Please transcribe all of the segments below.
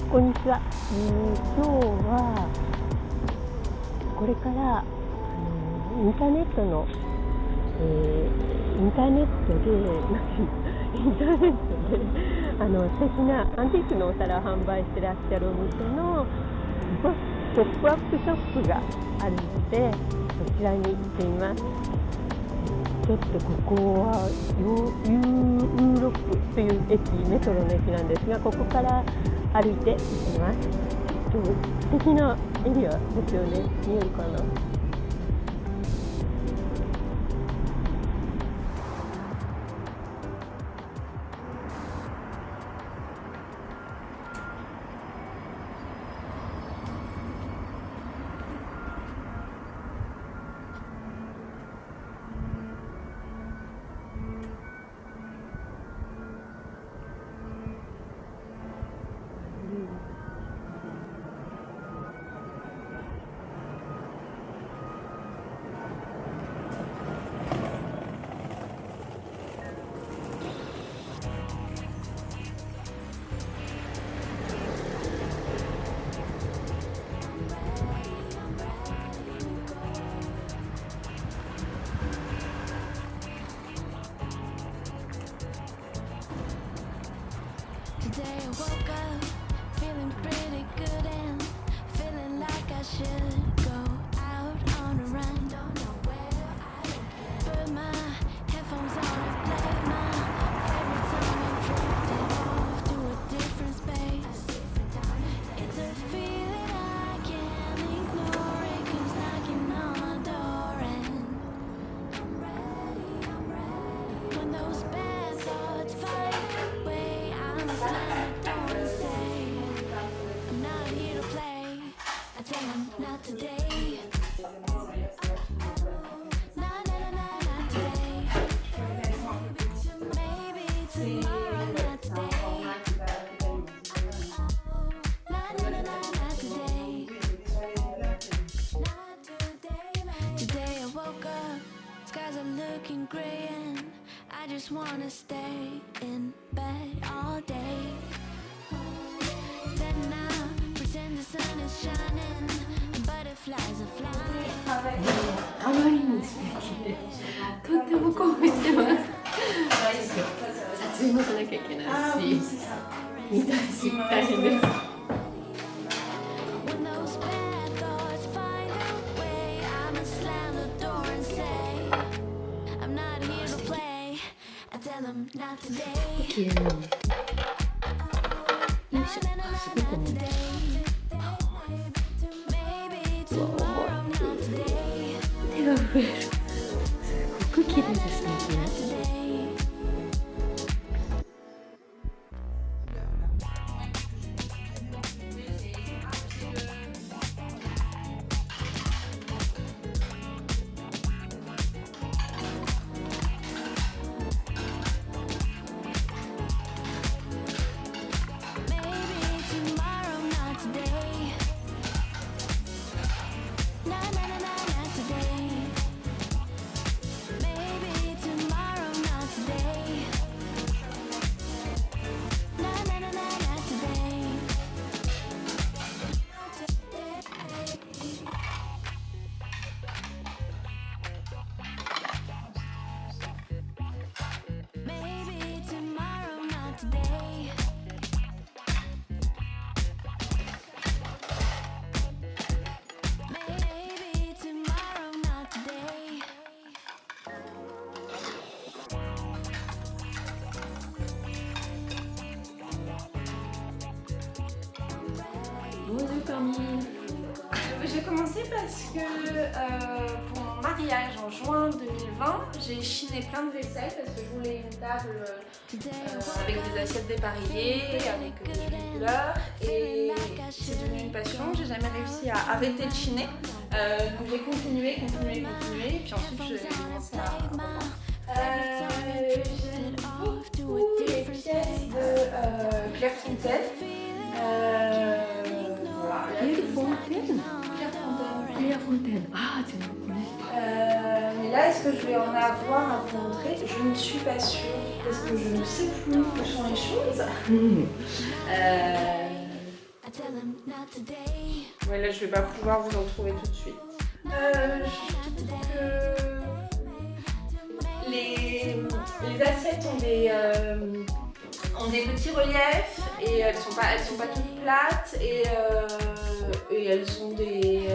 こんにちは。今日はこれからインターネットの、インターネットで素敵なアンティークのお皿を販売してらっしゃるお店のポップアップショップがあるので、そちらに行っています。ちょっとここはユーロックという駅、メトロの駅なんですが、ここから歩いて行きます。素敵なエリアですよね。見えるかな。Today I woke up feeling pretty good and feeling like I should go out on a run. Don't know where, I don't care. Put my headphones on and play my favorite song and drifted off to a different space. It's a feeling I can't ignore. It comes knocking on my door and I'm ready. When those bad thoughts find their way, I'ma slam the door and say, I'm not here to play. I tell them not today. Not today. Maybe tomorrow, not today. Not today. Not today. Today I woke up, skies are looking gray and I just wanna stay in bed all day. Then I pretend the sun is shining and butterflies are flying. あまりに素敵で、とっても興奮してます。撮影もしなきゃいけないし、見たいし大変です。When those bad thoughts find their way, I'ma slam the door and say, I'm not here to play. I tell them not today. 綺麗なの。よいしょ。すごく重い。 Maybe tomorrow, not today. 手が震える。すごく綺麗ですね。 Not today. Maybe tomorrow, not today. Not today. Maybe tomorrow, not today. Not today. Maybe tomorrow, not today. Maybe tomorrow, not today. どういう感じ？ J'ai commencé parce que pour mon mariage en juin 2020, j'ai chiné plein de vaisselle parce que je voulais une table avec des assiettes dépareillées, avec des jolies couleurs, et c'est devenu une passion. J'ai jamais réussi à arrêter de chiner, donc j'ai continué, et puis ensuite j'ai commencé à reprendre. J'aime beaucoup les pièces de Clairefontaine. Voilà. Clairefontaine? Clairefontaine. Ah, tiens, on connaît. Mais là, est-ce que je vais en avoir à vous montrer? Je ne suis pas sûre, parce que je ne sais plus où sont les choses. I tell him not today. Ouais, là je vais pas pouvoir vous en trouver tout de suite. Je trouve que les assiettes ont des petits reliefs et elles sont pas toutes plates et elles ont des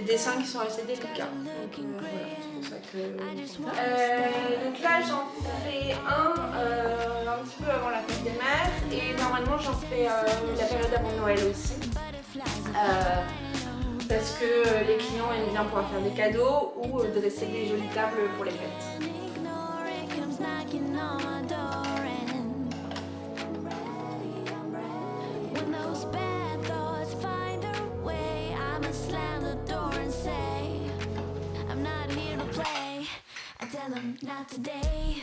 dessins qui sont assez délicats. Donc voilà, c'est pour ça que... donc là j'en fais un petit peu avant la fête des mères et normalement j'en fais la période avant Noël aussi. Parce que les clients aiment bien pouvoir faire des cadeaux ou dresser des jolies tables pour les fêtes. Not today.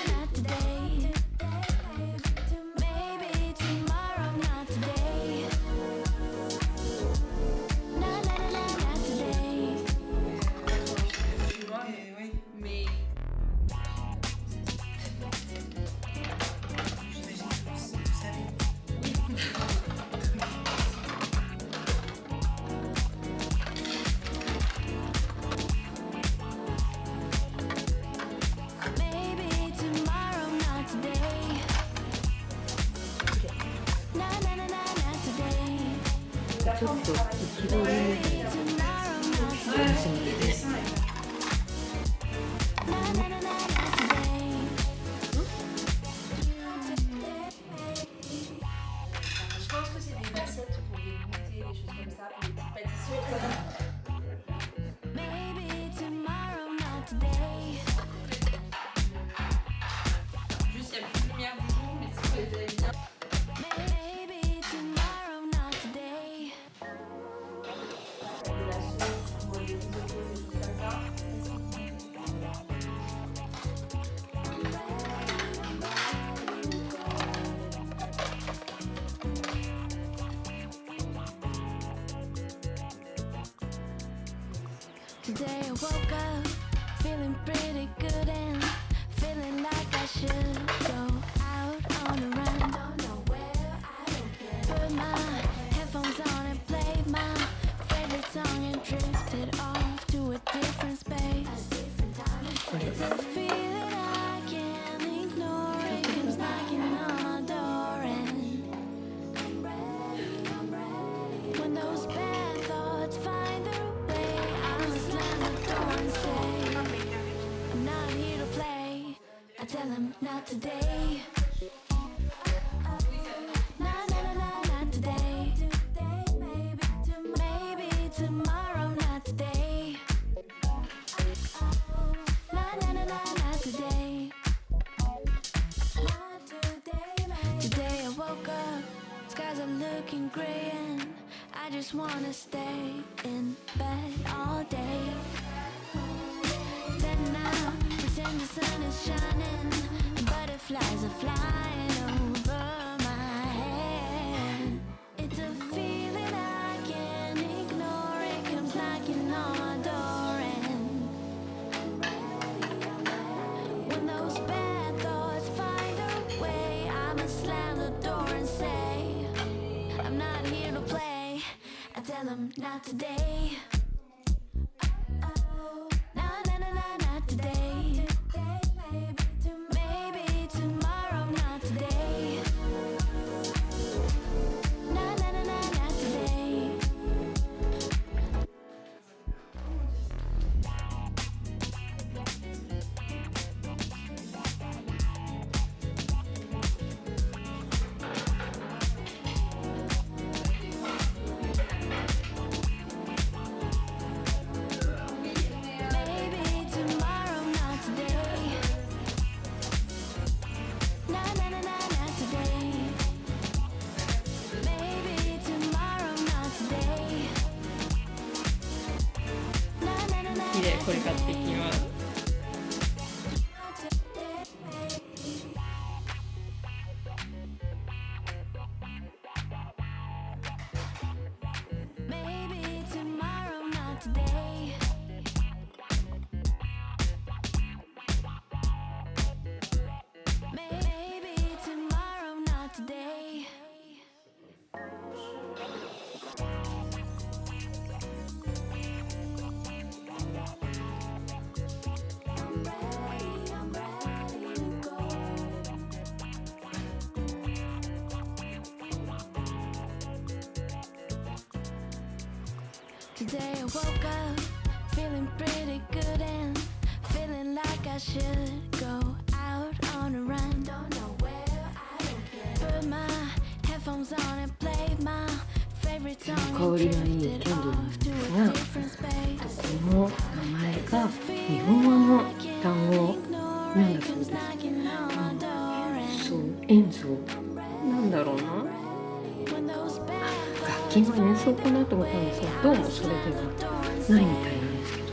Not today. Maybe tomorrow, not today. Not today. Oui, mais j'imagine que vous savez. Maybe tomorrow, not today. Not today. ちょっと憤り Maybe tomorrow, not today. Les dessins, Not today. Je pense que c'est des assiettes pour des goûters, des choses comme ça, pour les petites pâtisseries. Maybe tomorrow, not today. juste il y a plus de lumière du jour, mais si vous les avez bien. Maybe tomorrow, not today. De la sauce, pour les risottos, des choses comme ça. Today I woke up feeling pretty good and feeling like I should go out on a run. Don't know where, I don't care. Put my headphones on and played my favorite song and drifted off to a different space. It's a feeling I can't ignore. It comes knocking on my door and when those bad thoughts find their way, I'ma slam the door and say, I'm not here to play. I tell him not today. Not today. Maybe tomorrow, not today. Not today. Today I woke up, skies are looking gray and I just wanna stay in bed all day. Then I pretend the sun is shining and butterflies are flying over my head. It's a feeling I can't ignore. It comes knocking on my door and when those bad thoughts find their way, I'ma slam the door and say, I'm not here to play. I tell them not today. Not today. Maybe tomorrow, not today. Not today. Maybe tomorrow, not today. Not today. Maybe tomorrow, not today. 綺麗、これ買ってきます。 Maybe tomorrow, not today. Maybe tomorrow, not Today I woke up feeling pretty good and feeling like I should go out on a run. Don't know where, I don't care. Put my headphones on and play my favorite song and drifted off to a different space. この名前が日本語の単語なんだそうです。そう、演奏なんだろうな。楽器の演奏かなと思ったんですが、どうもそれではないみたいなんですけど、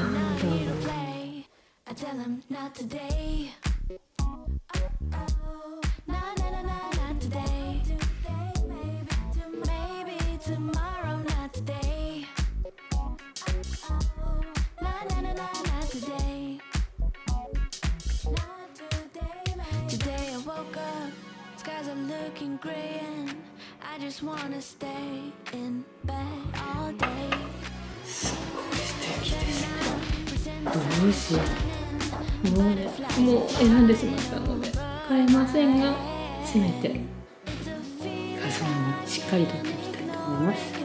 なんだろう。Today I woke up, skies are looking gray and I just wanna stay in bed all day. すごい素敵ですね。どうしよう。もう選んでしまったので買えませんが、せめて画像にしっかりとっていきたいと思います。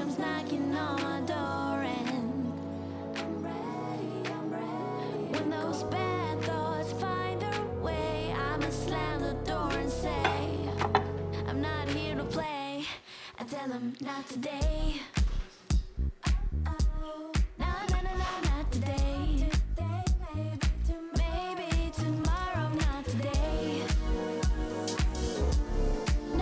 Not today. No, not today. Maybe tomorrow, not today. No,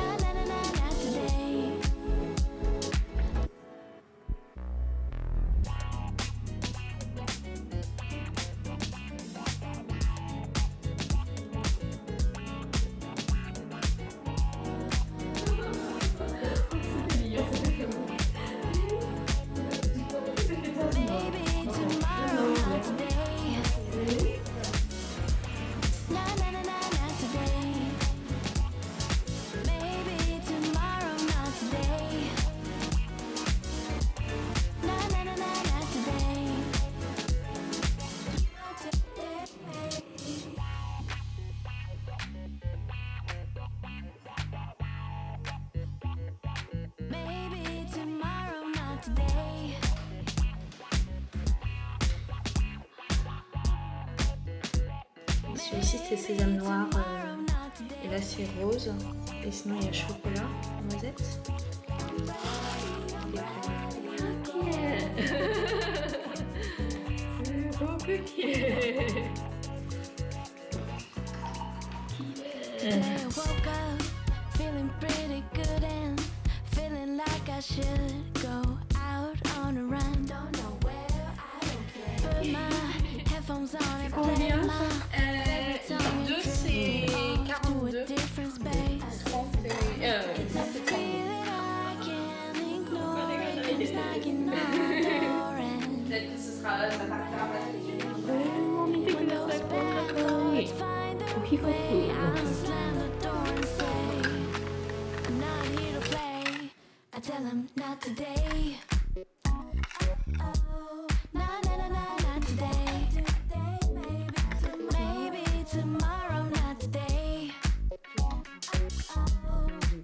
not today. Celui-ci c'est sésame noir et là c'est rose et sinon il y a chocolat, noisette. Today I woke up feeling pretty good and feeling like I should go out on a run. Don't know where, I don't care. Put my headphones on and play my favorite song and deux, c'est drift off to a 42. different space. 30 It's a feeling I can't ignore. It comes knocking on the door and Peut-être que ça partira pas tout de suite. これも見てください、こんな可愛いコーヒーカップの slam the door and say, I'm not here to play. I tell him not today. Not today. Maybe tomorrow, not today.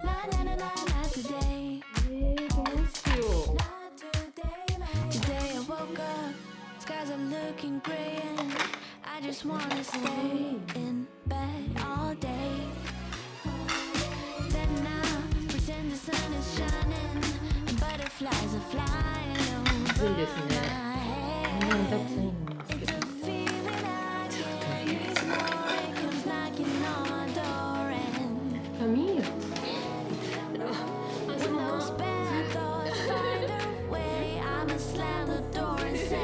Not today. どうしよう。 Today I woke up, skies are looking gray and I just wanna stay in bed all day. Then I pretend the sun is shining, butterflies are flying 暑いです over ね。 my こんなにたく head. さんいるんですけ It's ど。 a feeling I can't ignore. It comes knocking on my door and 髪 when those bad thoughts find their way, I'ma slam the door and say,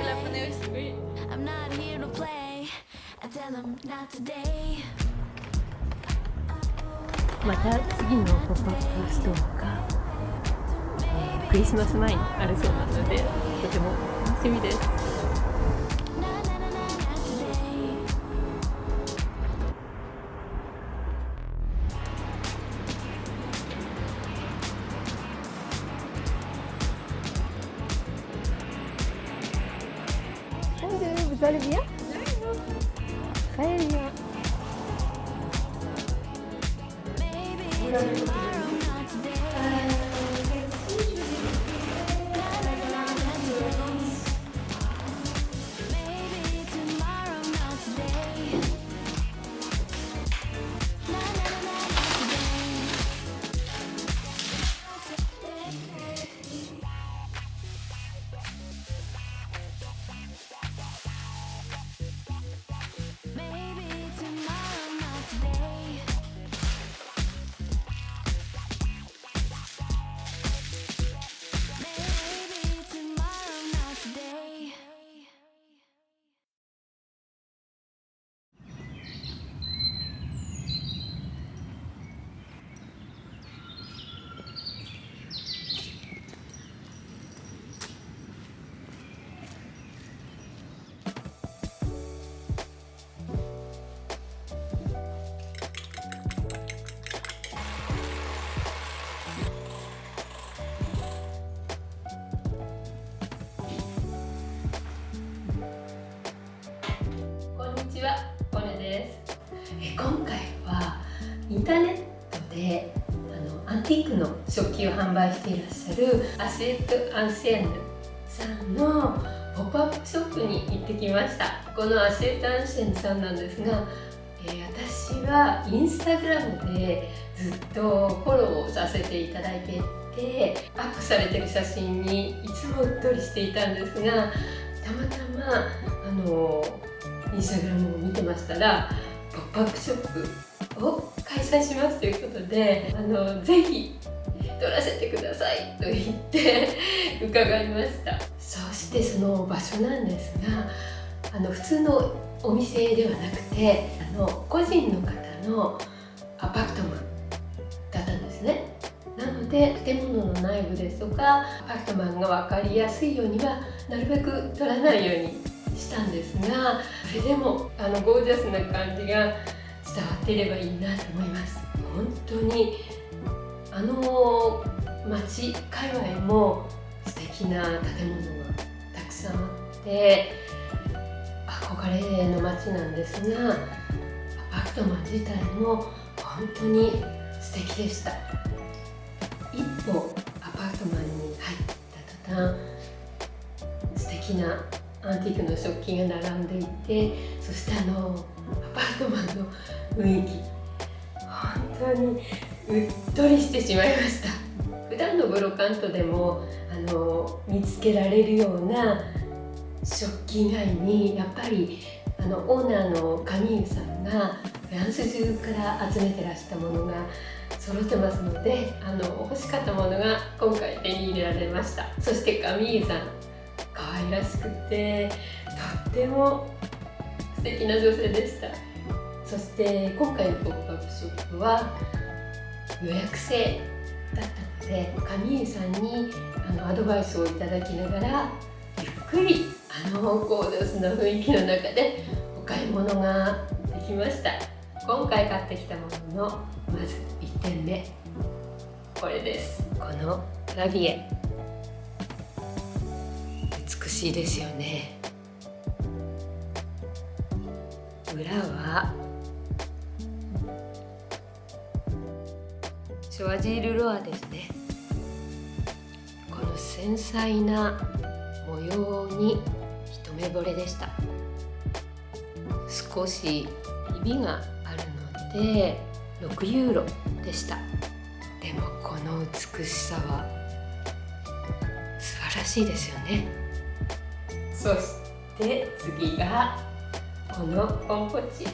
I'm not here to play. I tell them not today. また次のポップアップストアが、クリスマス前にあるそうなので、とても楽しみです。Not today. なんでvous allez bien? Très bien. Maybe tomorrow, not today. Not today. ンの食器を販売していらっしゃるアシエット・アンシエンヌさんのポップアップショップに行ってきました。このアシエット・アンシエンヌさんなんですが、私はインスタグラムでずっとフォローをさせていただいていて、アップされてる写真にいつもうっとりしていたんですが、たまたまインスタグラムを見てましたら、ポップアップショップを開催しますということで、ぜひ撮らせてくださいと言って伺いました。そしてその場所なんですが、普通のお店ではなくて、個人の方のアパートマンだったんですね。なので建物の内部ですとかアパートマンが分かりやすいようにはなるべく撮らないようにしたんですが、それでもゴージャスな感じが伝わっていればいいなと思います。本当に町界隈も素敵な建物がたくさんあって憧れの街なんですが、アパートマン自体も本当に素敵でした。一歩アパートマンに入った途端、素敵なアンティークの食器が並んでいて、そしてアパートマンの雰囲気、本当にうっとりしてしまいました。普段のブロカントでも見つけられるような食器以外に、やっぱりオーナーのカミーユさんがフランス中から集めてらしたものが揃ってますので、欲しかったものが今回手に入れられました。そしてカミーユさん、可愛らしくてとっても素敵な女性でした。そして今回のポップアップショップは予約制だったので、カミーユさんにアドバイスをいただきながら、ゆっくりゴージャスな雰囲気の中でお買い物ができました。今回買ってきたもののまず1点目、これです。このラビエ、美しいですよね。裏はショワジール・ロアですね。この繊細な模様に一目惚れでした。少しひびがあるので6ユーロでした。でもこの美しさは素晴らしいですよね。そして次がこのポンポチ。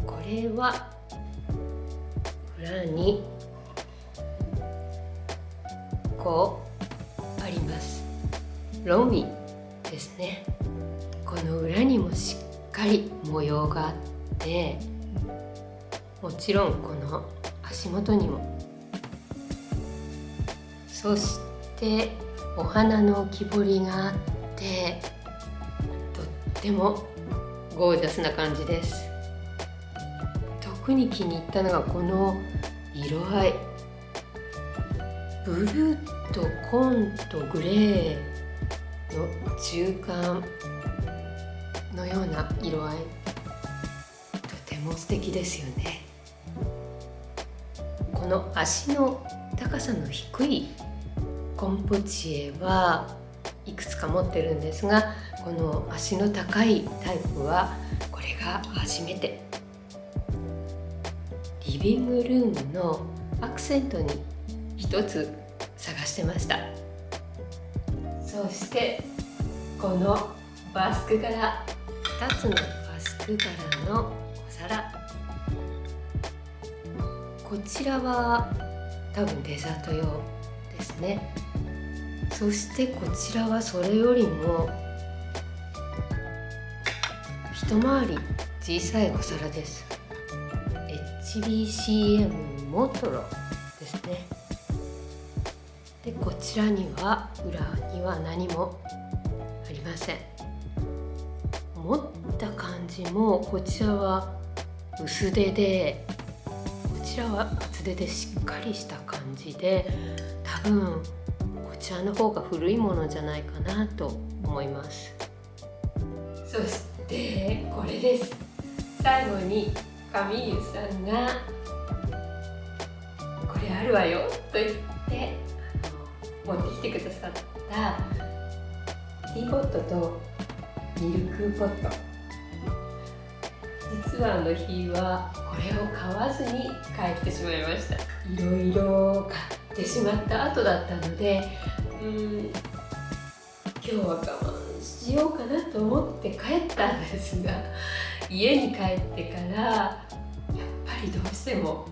これは裏にこうあります。ロミですね。この裏にもしっかり模様があって、もちろんこの足元にも、そしてお花の木彫りがあって、とってもゴージャスな感じです。特に気に入ったのがこの色合い、ブルーと紺とグレーの中間のような色合い、とても素敵ですよね。この足の高さの低いコンポチエはいくつか持ってるんですが、この足の高いタイプはこれが初めて。リビングルームのアクセントに一つ探してました。そしてこのバスク柄、2つのバスク柄の小皿、こちらは多分デザート用ですね。そしてこちらはそれよりも一回り小さいお皿です。 HBCM モトロですね。でこちらには裏には何もありません。持った感じもこちらは薄手で、こちらは厚手でしっかりした感じで、多分こちらの方が古いものじゃないかなと思います。そしてこれです。最後にカミーユさんがこれあるわよと言って持ってきてくださったティーポットとミルクポット。実はあの日はこれを買わずに帰ってしまいました。いろいろ買ってしまった後だったので、今日は我慢しようかなと思って帰ったんですが、家に帰ってからやっぱりどうしても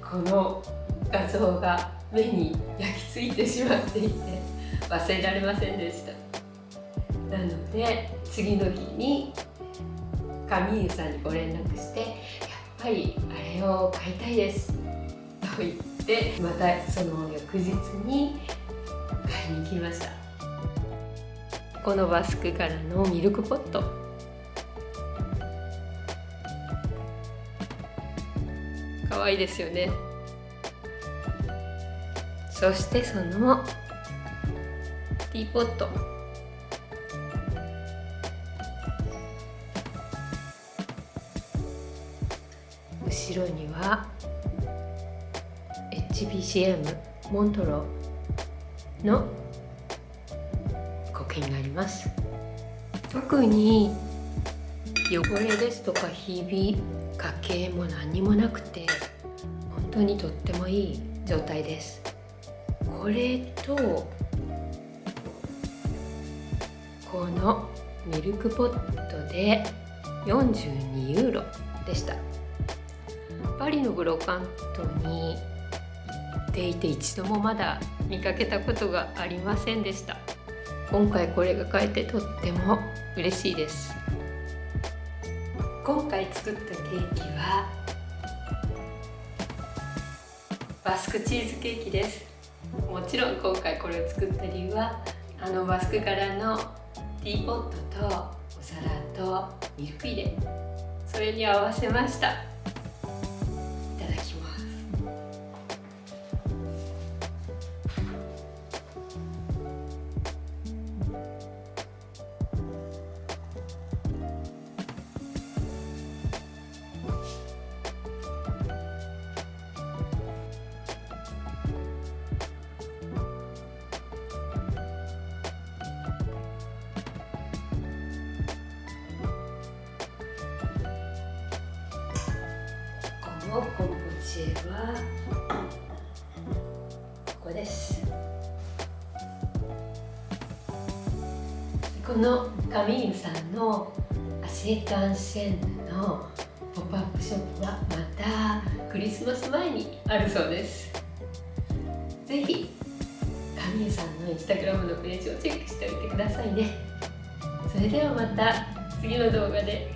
この画像が目に焼き付いてしまっていて忘れられませんでした。なので次の日にカミーユさんにご連絡して、やっぱりあれを買いたいですと言って、またその翌日に買いに来ました。このバスク柄のミルクポット、かわいいですよね。そしてそのティーポット、後ろには HBCM モントローの刻印があります。特に汚れですとかひび、欠けも何にもなくて、本当にとってもいい状態です。これとこのミルクポットで42ユーロでした。パリのブロカントに行っていて一度もまだ見かけたことがありませんでした。今回これが買えてとっても嬉しいです。今回作ったケーキはバスクチーズケーキです。もちろん今回これを作った理由はあのバスク柄のティーポットとお皿とミルク入れ、それに合わせました。コンポチエはここです。このカミーユさんのアシエタンシェンヌのポップアップショップはまたクリスマス前にあるそうです。ぜひカミーユさんのインスタグラムのページをチェックしておいてくださいね。それではまた次の動画で